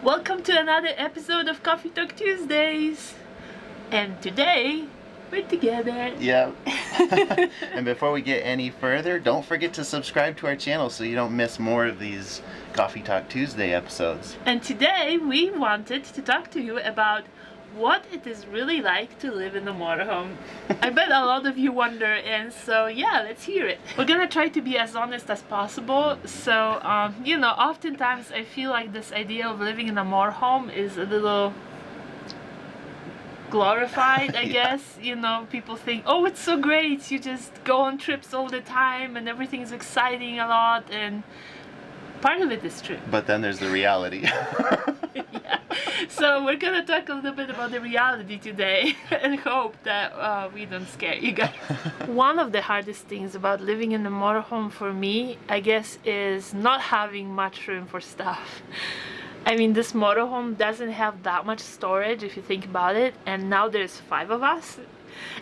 Welcome to another episode of Coffee Talk Tuesdays. And today, we're together. Yep. And before we get any further, don't forget to subscribe to our channel so you don't miss more of these Coffee Talk Tuesday episodes. And today, we wanted to talk to you about what it is really like to live in a motorhome. I bet a lot of you wonder, and so yeah, let's hear it. We're gonna try to be as honest as possible. So, oftentimes I feel like this idea of living in a motorhome is a little glorified, I guess. People think, oh, it's so great, you just go on trips all the time and everything's exciting a lot, and part of it is true. But then there's the reality. Yeah. So we're gonna talk a little bit about the reality today and hope that we don't scare you guys. One of the hardest things about living in a motorhome for me, I guess, is not having much room for stuff. I mean, this motorhome doesn't have that much storage if you think about it, and now there's 5 of us.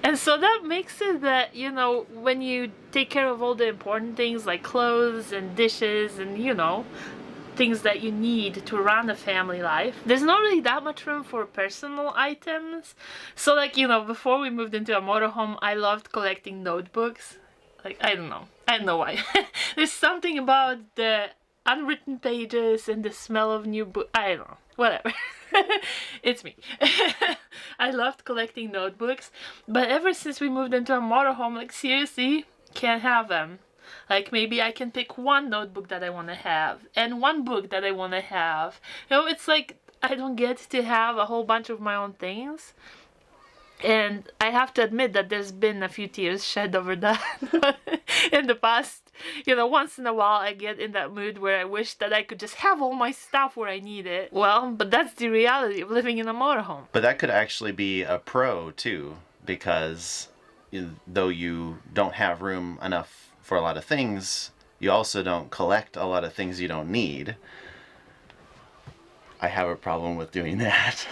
And so that makes it that, when you take care of all the important things like clothes and dishes and, things that you need to run a family life, there's not really that much room for personal items. So before we moved into a motorhome, I loved collecting notebooks. I don't know why. There's something about the unwritten pages and the smell of new books. I don't know, whatever. It's me. I loved collecting notebooks, but ever since we moved into a motorhome, seriously, can't have them. Maybe I can pick one notebook that I want to have and one book that I want to have. It's like I don't get to have a whole bunch of my own things. And I have to admit that there's been a few tears shed over that in the past. Once in a while I get in that mood where I wish that I could just have all my stuff where I need it. Well, but that's the reality of living in a motorhome. But that could actually be a pro too, because though you don't have room enough for a lot of things, you also don't collect a lot of things you don't need. I have a problem with doing that.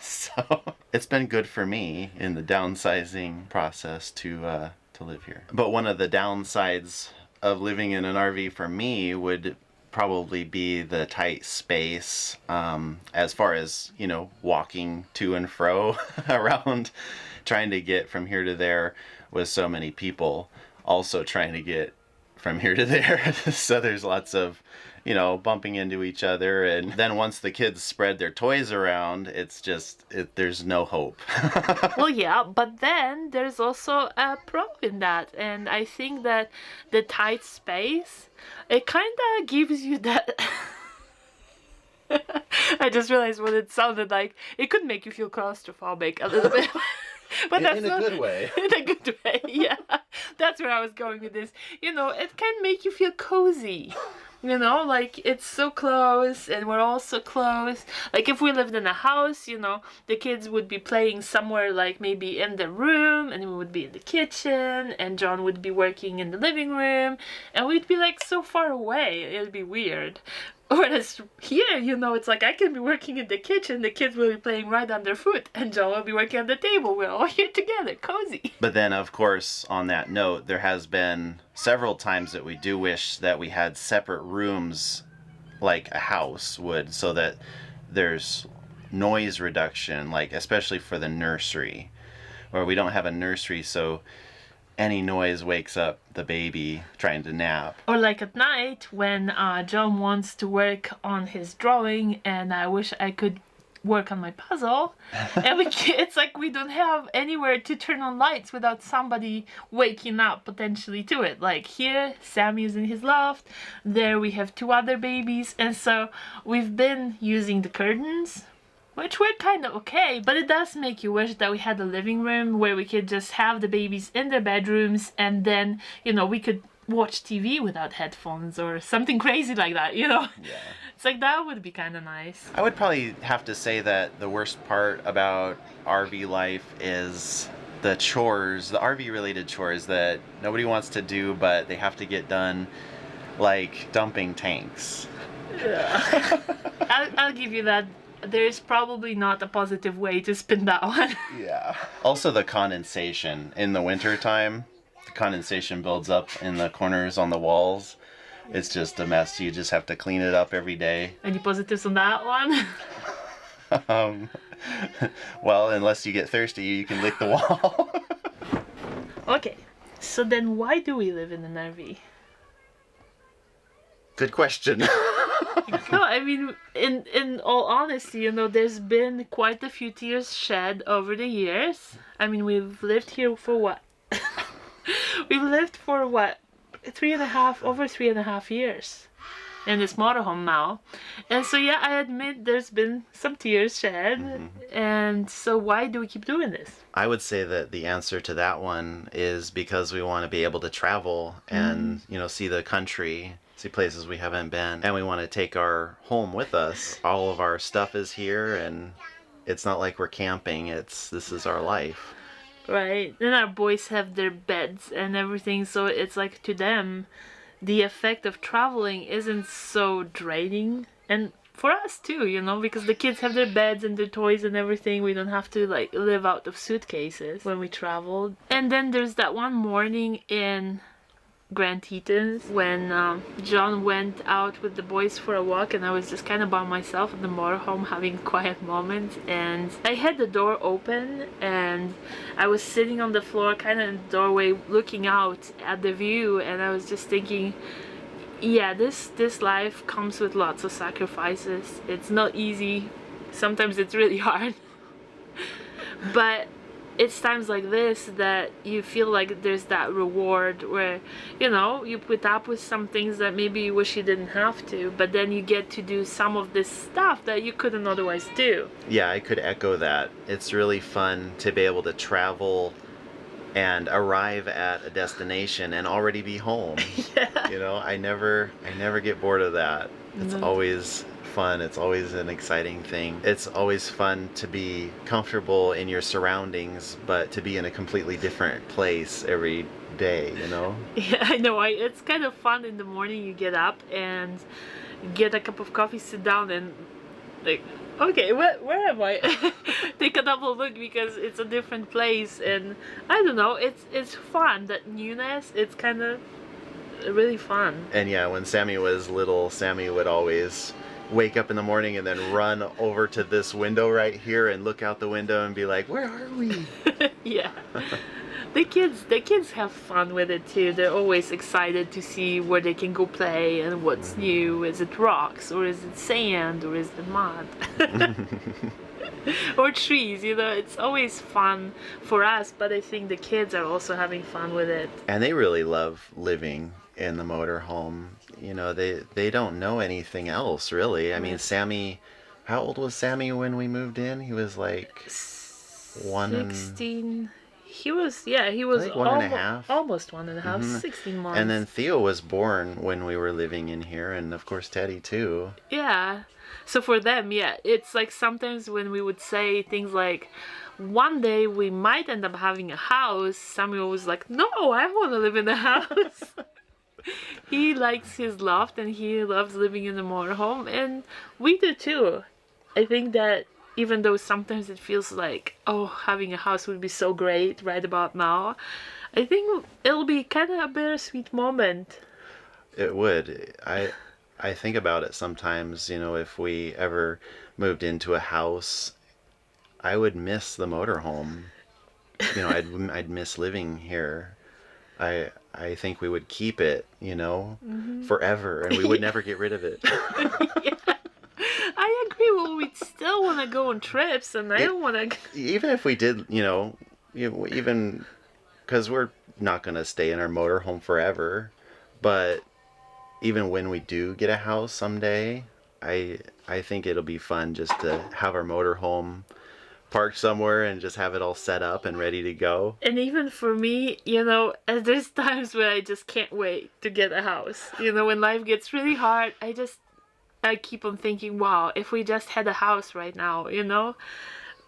So it's been good for me in the downsizing process to live here. But one of the downsides of living in an RV for me would probably be the tight space, as far as, walking to and fro around, trying to get from here to there with so many people, also trying to get from here to there. So there's lots of, bumping into each other. And then once the kids spread their toys around, it's just, there's no hope. Well, yeah, but then there's also a pro in that. And I think that the tight space, it kind of gives you that... I just realized what it sounded like. It could make you feel claustrophobic a little bit. But that's in a good way. In a good way, yeah. That's where I was going with this. It can make you feel cozy. It's so close and we're all so close. If we lived in a house, the kids would be playing somewhere maybe in the room, and we would be in the kitchen, and John would be working in the living room, and we'd be so far away. It'd be weird. Whereas here, it's I can be working in the kitchen, the kids will be playing right underfoot, and John will be working on the table. We're all here together, cozy. But then, of course, on that note, there has been several times that we do wish that we had separate rooms like a house would, so that there's noise reduction, especially for the nursery, where we don't have a nursery, so any noise wakes up the baby trying to nap. Or at night when John wants to work on his drawing and I wish I could work on my puzzle. And it's we don't have anywhere to turn on lights without somebody waking up potentially to it. Here, Sammy is in his loft. There we have 2 other babies. And so we've been using the curtains, which were kind of okay, but it does make you wish that we had a living room where we could just have the babies in their bedrooms, and then, we could watch TV without headphones or something crazy like that, Yeah. It's that would be kind of nice. I would probably have to say that the worst part about RV life is the chores, the RV related chores that nobody wants to do, but they have to get done, like dumping tanks. Yeah. I'll give you that. There's probably not a positive way to spin that one. Yeah. Also the condensation in the winter time. The condensation builds up in the corners on the walls. It's just a mess. You just have to clean it up every day. Any positives on that one? Well, unless you get thirsty, you can lick the wall. Okay, so then why do we live in an RV? Good question. No, I mean, in all honesty, there's been quite a few tears shed over the years. I mean, we've lived here for what? We've lived for what? Over 3.5 years in this motorhome now. And so, yeah, I admit there's been some tears shed. Mm-hmm. And so why do we keep doing this? I would say that the answer to that one is because we want to be able to travel and, see the country, see places we haven't been, and we want to take our home with us. All of our stuff is here, and it's not like we're camping. This is our life. Right. And our boys have their beds and everything, so it's like to them, the effect of traveling isn't so draining. And for us too, because the kids have their beds and their toys and everything. We don't have to live out of suitcases when we traveled. And then there's that one morning in Grand Tetons when John went out with the boys for a walk, and I was just kind of by myself in the motorhome having a quiet moment, and I had the door open and I was sitting on the floor kind of in the doorway looking out at the view, and I was just thinking, yeah, this life comes with lots of sacrifices. It's not easy. Sometimes it's really hard. But it's times like this that you feel like there's that reward where, you put up with some things that maybe you wish you didn't have to, but then you get to do some of this stuff that you couldn't otherwise do. Yeah, I could echo that. It's really fun to be able to travel and arrive at a destination and already be home. Yeah. I never get bored of that. It's always fun. It's always an exciting thing. It's always fun to be comfortable in your surroundings, but to be in a completely different place every day, Yeah, I know. It's kind of fun in the morning. You get up and get a cup of coffee, sit down, and okay, where am I? Take a double look because it's a different place, and I don't know. It's fun. That newness. It's kind of really fun. And yeah, when Sammy was little, Sammy would always wake up in the morning and then run over to this window right here and look out the window and be like, where are we? Yeah. The kids have fun with it too. They're always excited to see where they can go play and what's new. Is it rocks or is it sand or is it mud? Or trees, it's always fun for us, but I think the kids are also having fun with it. And they really love living in the motorhome. They don't know anything else really. I mean, Sammy, how old was Sammy when we moved in? He was like 16. He was like one and a half. Almost 1.5, 16 months. And then Theo was born when we were living in here, and of course Teddy too. Yeah. So for them, yeah, it's like sometimes when we would say things like, one day we might end up having a house, Samuel was like, no, I want to live in a house. He likes his loft and he loves living in the motorhome, and we do too. I think that even though sometimes it feels like, oh, having a house would be so great right about now, I think it'll be kind of a bittersweet moment. It would. I think about it sometimes, if we ever moved into a house, I would miss the motorhome. I'd miss living here. I think we would keep it, forever, and we would never get rid of it. Yeah. I agree. Well, we'd still want to go on trips, and I don't want to... Even if we did, even... Because we're not going to stay in our motorhome forever, but even when we do get a house someday, I think it'll be fun just to have our motorhome parked somewhere and just have it all set up and ready to go. And even for me, there's times where I just can't wait to get a house. When life gets really hard, I keep on thinking, wow, if we just had a house right now,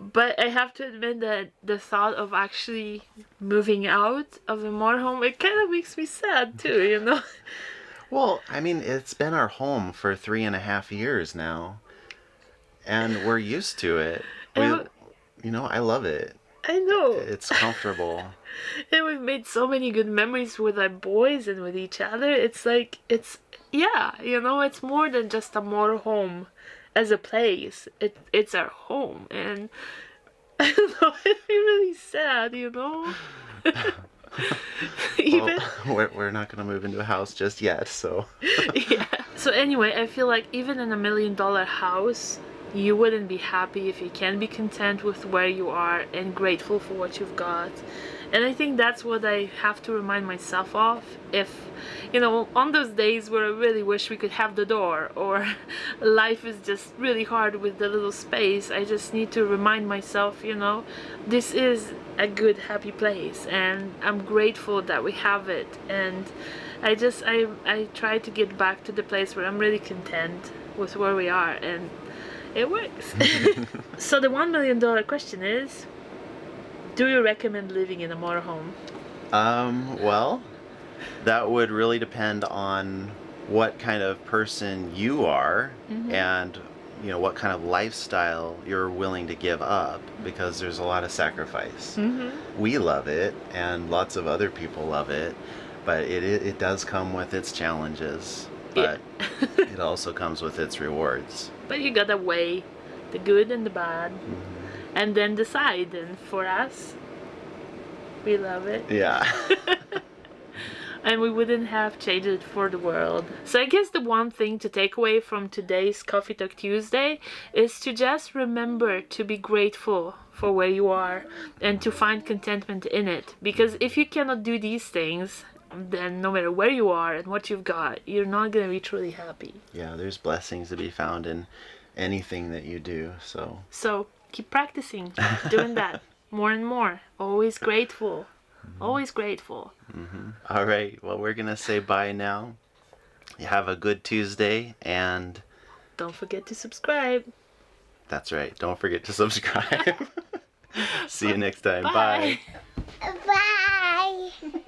But I have to admit that the thought of actually moving out of the motorhome, it kind of makes me sad too, Well, I mean, it's been our home for 3.5 years now, and we're used to it. I love it. I know. It's comfortable. And we've made so many good memories with our boys and with each other. It's like, yeah, it's more than just a motorhome as a place. It's our home. And I don't know, it'd be really sad, Even We're not going to move into a house just yet, so. yeah. So anyway, I feel like even in $1 million house, you wouldn't be happy if you can't be content with where you are and grateful for what you've got. And I think that's what I have to remind myself of. If, on those days where I really wish we could have the door, or life is just really hard with the little space, I just need to remind myself, this is a good, happy place, and I'm grateful that we have it. And I try to get back to the place where I'm really content with where we are, and it works. So the $1 million question is, do you recommend living in a motorhome? Well, that would really depend on what kind of person you are, and what kind of lifestyle you're willing to give up, because there's a lot of sacrifice. We love it, and lots of other people love it, but it does come with its challenges, but it also comes with its rewards. But you gotta weigh the good and the bad, and then decide. And for us, we love it. Yeah. And we wouldn't have changed it for the world. So I guess the one thing to take away from today's Coffee Talk Tuesday is to just remember to be grateful for where you are and to find contentment in it. Because if you cannot do these things, then no matter where you are and what you've got, you're not going to be truly happy. Yeah, there's blessings to be found in anything that you do. So keep practicing doing that more and more. Always grateful. Always grateful. All right, well, we're going to say bye now. You have a good Tuesday, and don't forget to subscribe. That's right. Don't forget to subscribe. See you next time. Bye. Bye. Bye.